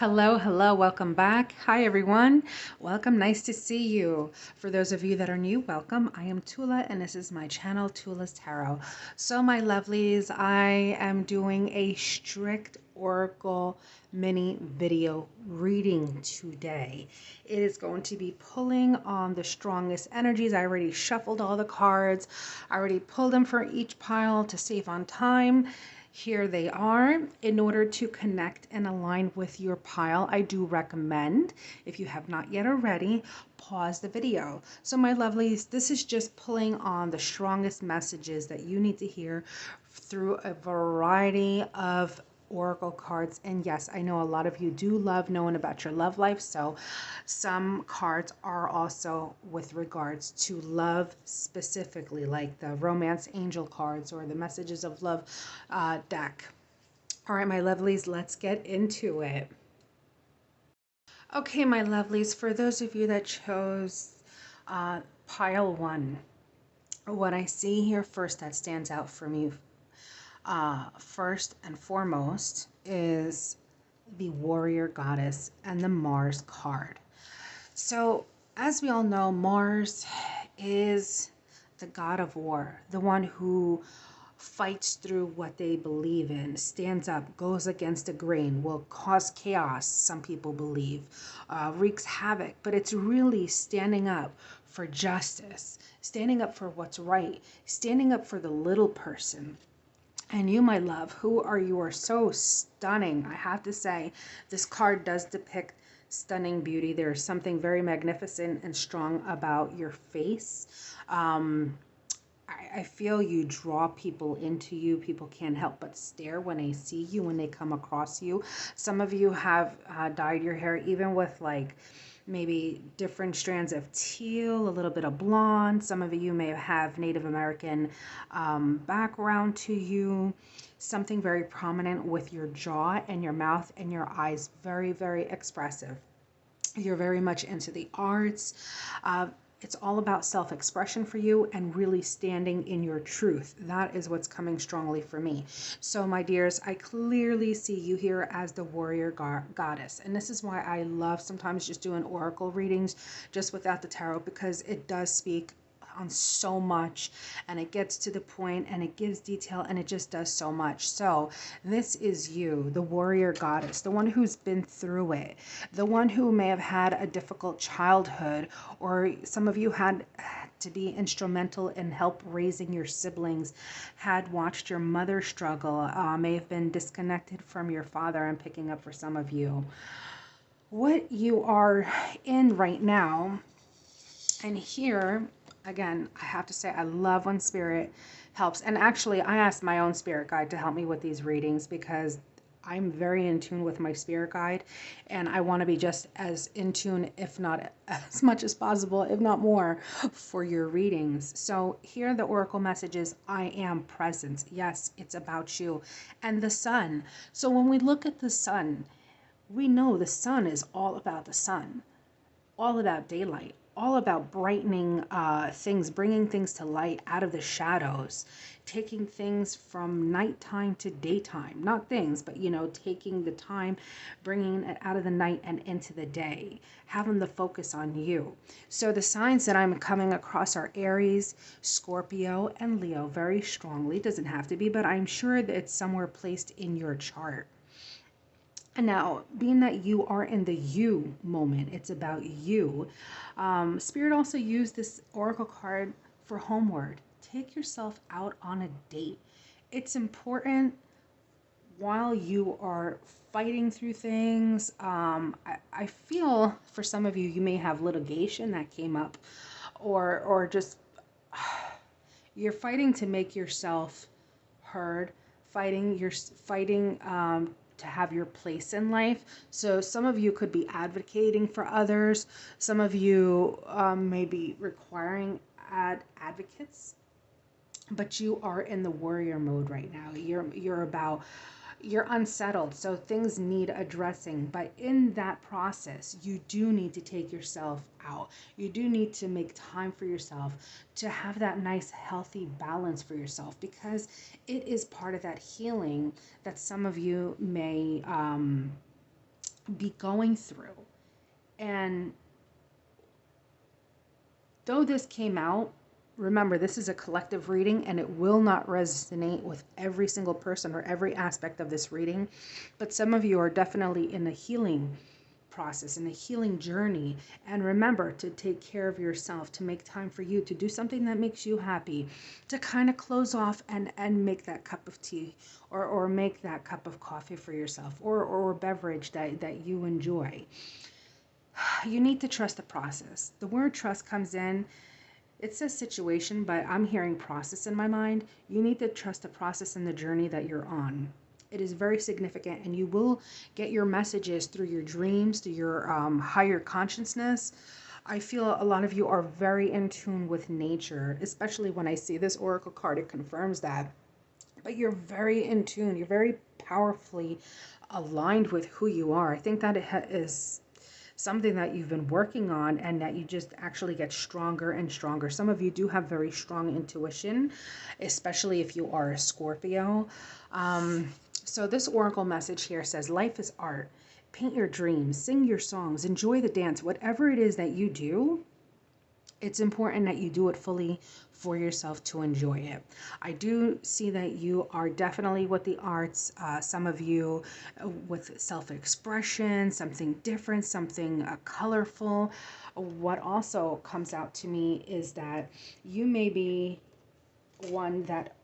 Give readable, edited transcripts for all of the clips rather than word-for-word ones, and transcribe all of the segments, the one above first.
Hello, welcome back. Hi, everyone. Welcome, nice to see you. For those of you that are new, welcome. I am Tula, and this is my channel, Tula's Tarot. So, my lovelies, I am doing a strict oracle mini video reading today. It is going to be pulling on the strongest energies. I already shuffled all the cards. I already pulled them for each pile to save on time. Here they are. In order to connect and align with your pile, I do recommend, if you have not yet already, pause the video. So my lovelies, this is just pulling on the strongest messages that you need to hear through a variety of oracle cards. And yes, I know a lot of you do love knowing about your love life, so some cards are also with regards to love specifically, like the romance angel cards or the messages of love deck. All right, my lovelies, let's get into it. Okay, my lovelies, for those of you that chose pile one, what I see here first that stands out for me first and foremost is the warrior goddess and the Mars card. So, as we all know, Mars is the god of war, the one who fights through what they believe in, stands up, goes against the grain, will cause chaos, some people believe, wreaks havoc, but it's really standing up for justice, standing up for what's right, standing up for the little person. And you, my love, you are so stunning. I have to say, this card does depict stunning beauty. There's something very magnificent and strong about your face. I feel you draw people into you. People can't help but stare when they see you, when they come across you. Some of you have dyed your hair even with like maybe different strands of teal, a little bit of blonde. Some of you may have Native American background to you. Something very prominent with your jaw and your mouth and your eyes. Very, very expressive. You're very much into the arts. It's all about self-expression for you and really standing in your truth. That is what's coming strongly for me. So my dears, I clearly see you here as the warrior goddess. And this is why I love sometimes just doing oracle readings just without the tarot, because it does speak on so much and it gets to the point and it gives detail and it just does so much. So this is you, the warrior goddess, the one who's been through it, the one who may have had a difficult childhood, or some of you had to be instrumental in help raising your siblings, had watched your mother struggle, may have been disconnected from your father. I'm picking up for some of you what you are in right now. And here again, I have to say, I love when spirit helps. And actually, I asked my own spirit guide to help me with these readings because I'm very in tune with my spirit guide. And I want to be just as in tune, if not as much as possible, if not more, for your readings. So here are the oracle messages. I am present. Yes, it's about you. And the sun. So when we look at the sun, we know the sun is all about the sun, all about daylight, all about brightening things, bringing things to light out of the shadows, taking things from nighttime to daytime. Not things, but taking the time, bringing it out of the night and into the day, having the focus on you. So the signs that I'm coming across are Aries, Scorpio, and Leo very strongly. Doesn't have to be, but I'm sure that it's somewhere placed in your chart. And now, being that you are in the you moment, it's about you. Spirit also used this oracle card for homeward. Take yourself out on a date. It's important while you are fighting through things. I feel for some of you, you may have litigation that came up, or just you're fighting to make yourself heard, fighting to have your place in life. So some of you could be advocating for others. Some of you may be requiring advocates, but you are in the warrior mode right now. You're unsettled, so things need addressing. But in that process, you do need to take yourself out. You do need to make time for yourself, to have that nice, healthy balance for yourself, because it is part of that healing that some of you may be going through. And though this came out, remember, this is a collective reading and it will not resonate with every single person or every aspect of this reading. But some of you are definitely in a healing process, in a healing journey. And remember to take care of yourself, to make time for you, to do something that makes you happy, to kind of close off and make that cup of tea or make that cup of coffee for yourself or beverage that you enjoy. You need to trust the process. The word trust comes in. It says situation, but I'm hearing process in my mind. You need to trust the process and the journey that you're on. It is very significant, and you will get your messages through your dreams, through your higher consciousness. I feel a lot of you are very in tune with nature, especially when I see this oracle card, it confirms that. But you're very in tune, you're very powerfully aligned with who you are. I think that is something that you've been working on and that you just actually get stronger and stronger. Some of you do have very strong intuition, especially if you are a Scorpio. So this oracle message here says, life is art. Paint your dreams, sing your songs, enjoy the dance, whatever it is that you do. It's important that you do it fully for yourself to enjoy it. I do see that you are definitely with the arts, some of you with self-expression, something different, something colorful. What also comes out to me is that you may be one that,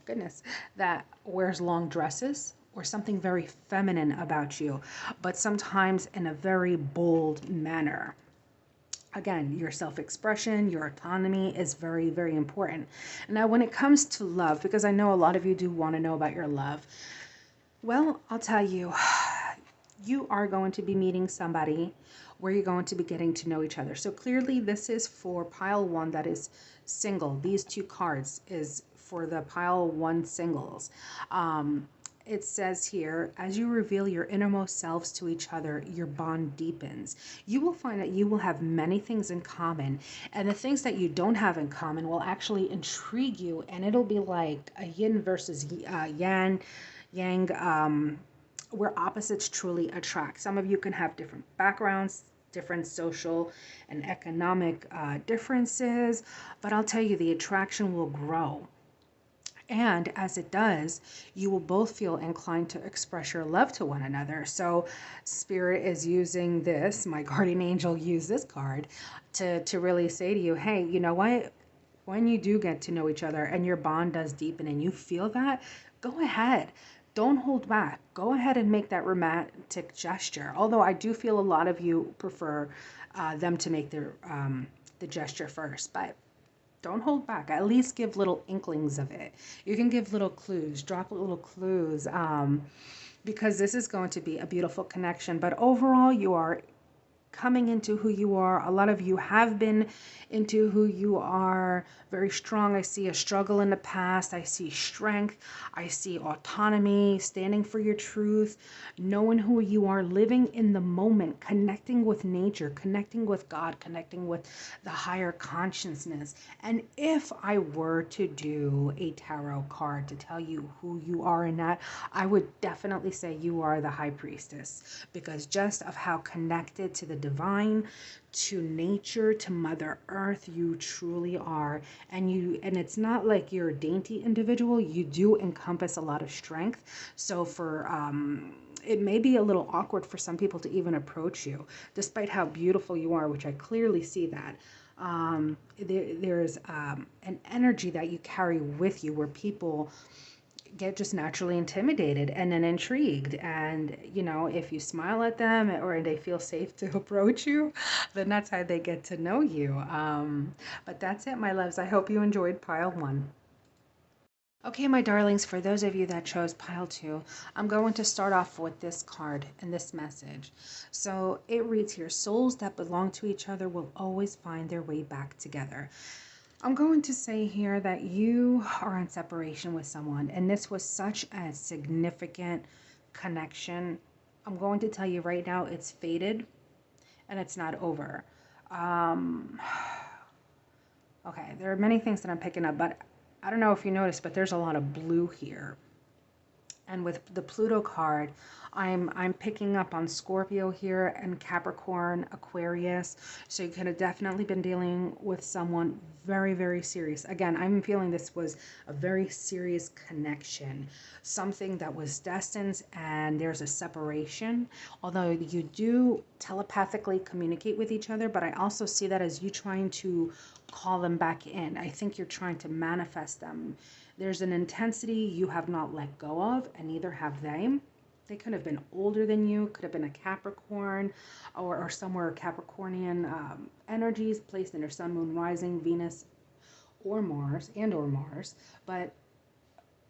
goodness, that wears long dresses or something very feminine about you, but sometimes in a very bold manner. Again, your self-expression, your autonomy is very, very important. Now, when it comes to love, because I know a lot of you do want to know about your love, well, I'll tell you, you are going to be meeting somebody where you're going to be getting to know each other. So clearly this is for pile one that is single. These two cards is for the pile one singles. It says here, as you reveal your innermost selves to each other, your bond deepens. You will find that you will have many things in common, and the things that you don't have in common will actually intrigue you, and it'll be like a yin versus yang, where opposites truly attract. Some of you can have different backgrounds, different social and economic differences, but I'll tell you, the attraction will grow. And as it does, you will both feel inclined to express your love to one another. So Spirit is using this, my guardian angel used this card to really say to you, hey, you know what? When you do get to know each other and your bond does deepen and you feel that, go ahead. Don't hold back. Go ahead and make that romantic gesture. Although I do feel a lot of you prefer them to make the gesture first. But don't hold back. At least give little inklings of it. You can give little clues, drop little clues, because this is going to be a beautiful connection. But overall, you are coming into who you are. A lot of you have been into who you are, very strong. I see a struggle in the past. I see strength. I see autonomy, standing for your truth, knowing who you are, living in the moment, connecting with nature, connecting with God, connecting with the higher consciousness. And if I were to do a tarot card to tell you who you are in that, I would definitely say you are the high priestess, because just of how connected to the divine, to nature, to Mother Earth you truly are. And it's not like you're a dainty individual. You do encompass a lot of strength. So for it may be a little awkward for some people to even approach you, despite how beautiful you are, which I clearly see that. There's an energy that you carry with you where people get just naturally intimidated and then intrigued. And, you know, if you smile at them or they feel safe to approach you, then that's how they get to know you. But that's it, my loves. I hope you enjoyed pile one. Okay, my darlings, for those of you that chose pile two, I'm going to start off with this card and this message. So it reads here, souls that belong to each other will always find their way back together. I'm going to say here that you are in separation with someone, and this was such a significant connection. I'm going to tell you right now, it's faded and it's not over. Okay, there are many things that I'm picking up, but I don't know if you noticed, but there's a lot of blue here. And with the Pluto card, I'm picking up on Scorpio here and Capricorn, Aquarius. So you could have definitely been dealing with someone very, very serious. Again, I'm feeling this was a very serious connection, something that was destined, and there's a separation. Although you do telepathically communicate with each other, but I also see that as you trying to call them back in. I think you're trying to manifest them. There's an intensity you have not let go of, and neither have they. They could have been older than you, could have been a Capricorn or somewhere Capricornian energies placed in their sun, moon, rising, Venus, or Mars, but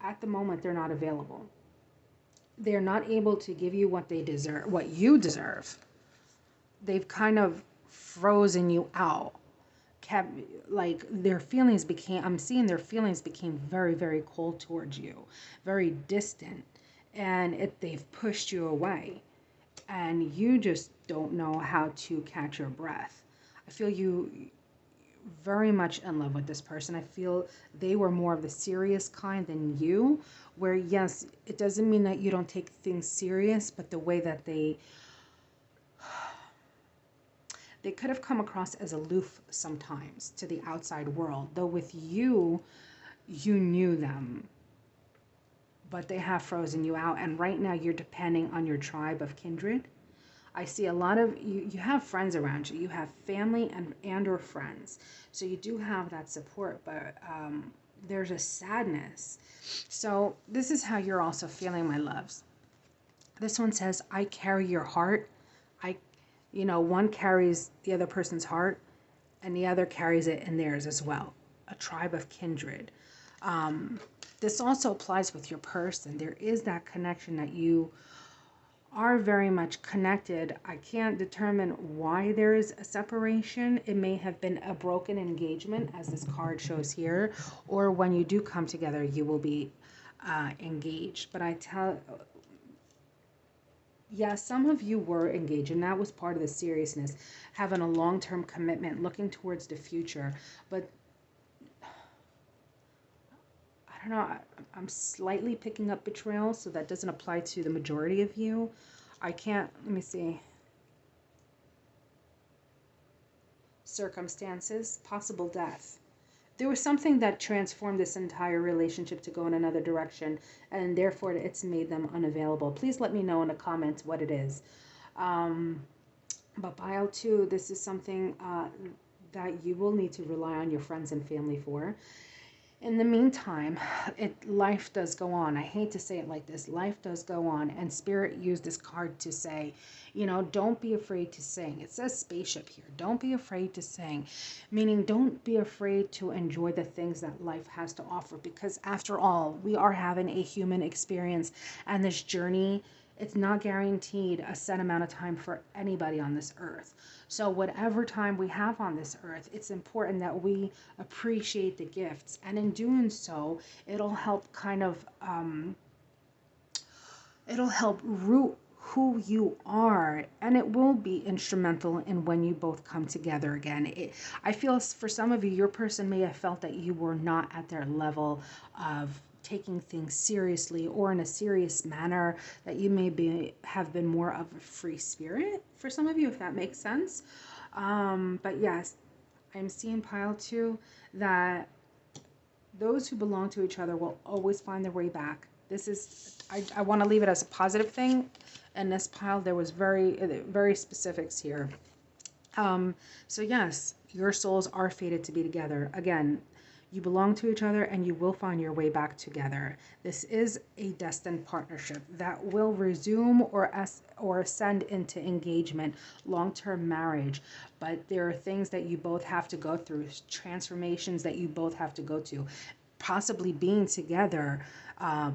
at the moment they're not available. They're not able to give you what they deserve, what you deserve. They've kind of frozen you out. Like their feelings became, I'm seeing their feelings became very, very cold towards you, very distant, and they've pushed you away, and you just don't know how to catch your breath. I feel you very much in love with this person. I feel they were more of the serious kind than you, where yes, it doesn't mean that you don't take things serious, but the way that they could have come across as aloof sometimes to the outside world, though with you, you knew them, but they have frozen you out, and right now you're depending on your tribe of kindred. I see a lot of you have friends around you, you have family and or friends, so you do have that support, but there's a sadness. So this is how you're also feeling, my loves. This one says, I carry your heart. One carries the other person's heart, and the other carries it in theirs as well. A tribe of kindred. This also applies with your person. There is that connection that you are very much connected. I can't determine why there is a separation. It may have been a broken engagement, as this card shows here, or when you do come together, you will be engaged. But yeah, some of you were engaged, and that was part of the seriousness, having a long-term commitment, looking towards the future. But I don't know, I'm slightly picking up betrayal, so that doesn't apply to the majority of you. Let me see. Circumstances, possible death. There was something that transformed this entire relationship to go in another direction, and therefore it's made them unavailable. Please let me know in the comments what it is. But pile 2, this is something that you will need to rely on your friends and family for. In the meantime, life does go on. I hate to say it like this. Life does go on. And Spirit used this card to say, don't be afraid to sing. It says spaceship here. Don't be afraid to sing. Meaning, don't be afraid to enjoy the things that life has to offer. Because after all, we are having a human experience. And this journey, it's not guaranteed a set amount of time for anybody on this earth. So whatever time we have on this earth, it's important that we appreciate the gifts. And in doing so, it'll help it'll help root who you are. And it will be instrumental in when you both come together again. I feel for some of you, your person may have felt that you were not at their level of taking things seriously or in a serious manner, that you have been more of a free spirit for some of you, if that makes sense. But yes, I'm seeing pile 2 that those who belong to each other will always find their way back. This is, I want to leave it as a positive thing. And this pile, there was very specifics here. So yes, your souls are fated to be together. Again, you belong to each other, and you will find your way back together. This is a destined partnership that will resume or ascend into engagement, long-term marriage. But there are things that you both have to go through, transformations that you both have to go to. Possibly being together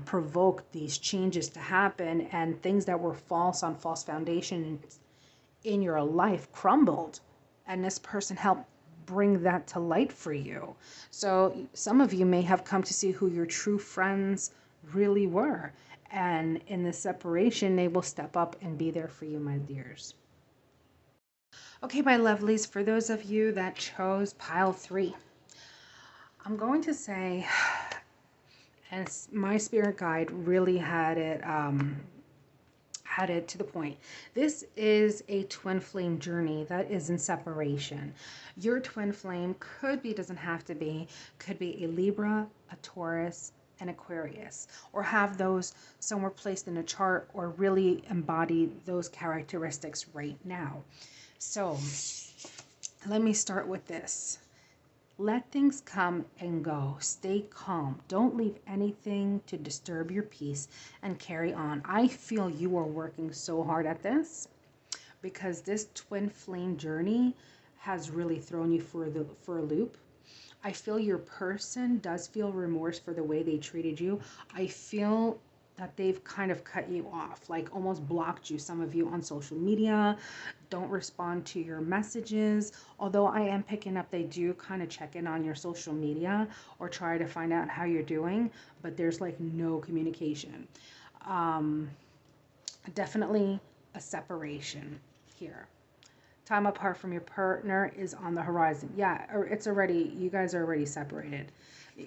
provoked these changes to happen, and things that were false on false foundation in your life crumbled, and this person helped bring that to light for you. So some of you may have come to see who your true friends really were, and in the separation they will step up and be there for you, my dears. Okay, my lovelies, for those of you that chose pile 3, I'm going to say, And my spirit guide really had it to the point. This is a twin flame journey that is in separation. Your twin flame could be, doesn't have to be, could be a Libra, a Taurus, an Aquarius, or have those somewhere placed in a chart, or really embody those characteristics right now. So let me start with this. Let things come and go. Stay calm. Don't leave anything to disturb your peace, and carry on. I feel you are working so hard at this, because this twin flame journey has really thrown you for a loop. I feel your person does feel remorse for the way they treated you. I feel that they've kind of cut you off, like almost blocked you. Some of you on social media don't respond to your messages. Although I am picking up, they do kind of check in on your social media or try to find out how you're doing, but there's like no communication. Definitely a separation here. Time apart from your partner is on the horizon. Yeah, or it's already, you guys are already separated.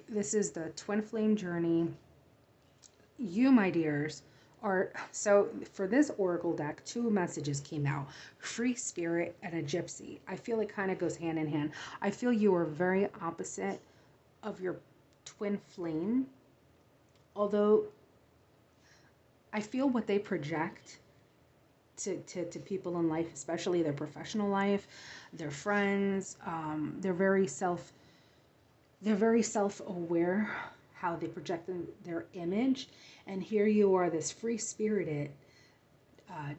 This is the twin flame journey. You, my dears, are, so for this oracle deck, two messages came out: free spirit and a gypsy. I feel it kind of goes hand in hand. I feel you are very opposite of your twin flame, although I feel what they project to people in life, especially their professional life, their friends, they're very self-aware how they project their image. And here you are, this free-spirited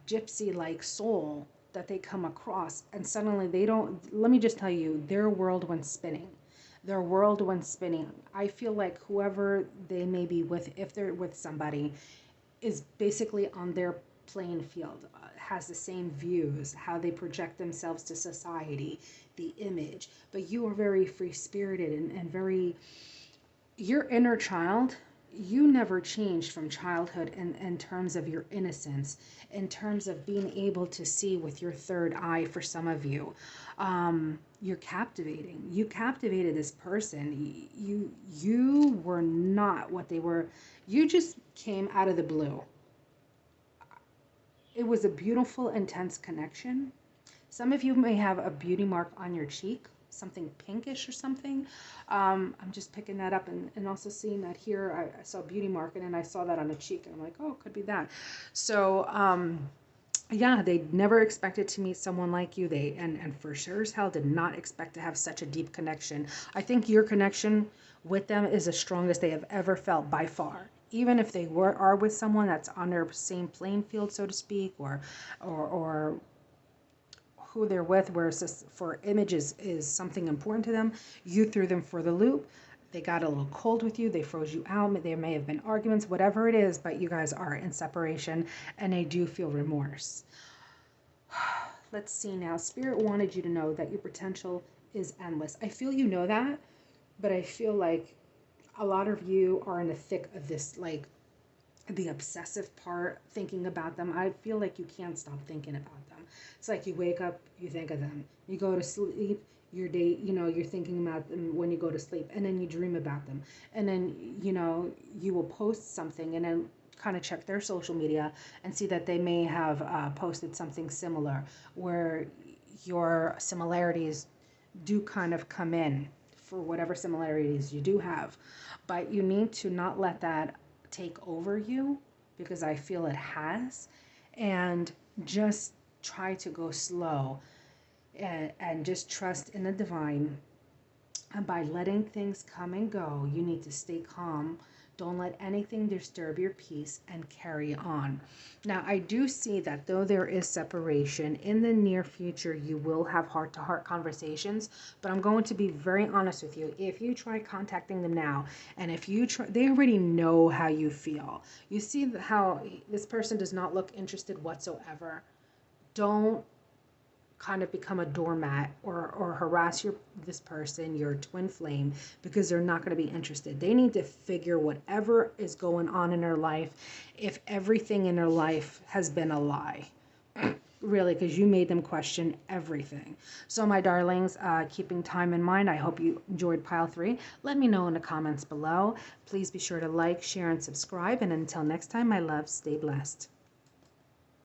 gypsy-like soul that they come across, and suddenly they don't, let me just tell you, their world went spinning. Their world went spinning. I feel like whoever they may be with, if they're with somebody, is basically on their playing field, has the same views, how they project themselves to society, the image. But you are very free-spirited and very, your inner child, you never changed from childhood in terms of your innocence, in terms of being able to see with your third eye. For some of you, you're captivating. You captivated this person. You were not what they were. You just came out of the blue. It was a beautiful, intense connection. Some of you may have a beauty mark on your cheek, something pinkish or something. I'm just picking that up, and also seeing that here. I saw a beauty mark, and then I saw that on a cheek, and I'm like, oh, it could be that. So yeah, they never expected to meet someone like you. They and for sure as hell did not expect to have such a deep connection. I think your connection with them is the strongest they have ever felt by far. Even if they are with someone that's on their same playing field, so to speak, or who they're with, where for images is something important to them, you threw them for the loop. They got a little cold with you. They froze you out. There may have been arguments, whatever it is, but you guys are in separation, and they do feel remorse. Let's see now. Spirit wanted you to know that your potential is endless. I feel you know that, but I feel like a lot of you are in the thick of this, like the obsessive part, thinking about them. I feel like you can't stop thinking about them. It's like you wake up, you think of them. You go to sleep, you're thinking about them when you go to sleep, and then you dream about them. And then, you will post something and then kind of check their social media and see that they may have posted something similar, where your similarities do kind of come in for whatever similarities you do have. But you need to not let that take over you, because I feel it has, and just try to go slow and just trust in the divine. And by letting things come and go, you need to stay calm. Don't let anything disturb your peace, and carry on. Now, I do see that though there is separation, in the near future, you will have heart-to-heart conversations. But I'm going to be very honest with you. If you try contacting them now, and if you try, they already know how you feel. You see how this person does not look interested whatsoever. Don't kind of become a doormat or harass this person, your twin flame, because they're not going to be interested. They need to figure whatever is going on in their life, if everything in their life has been a lie. really, because you made them question everything. So my darlings, keeping time in mind, I hope you enjoyed pile 3. Let me know in the comments below. Please be sure to like, share, and subscribe. And until next time, my loves, stay blessed.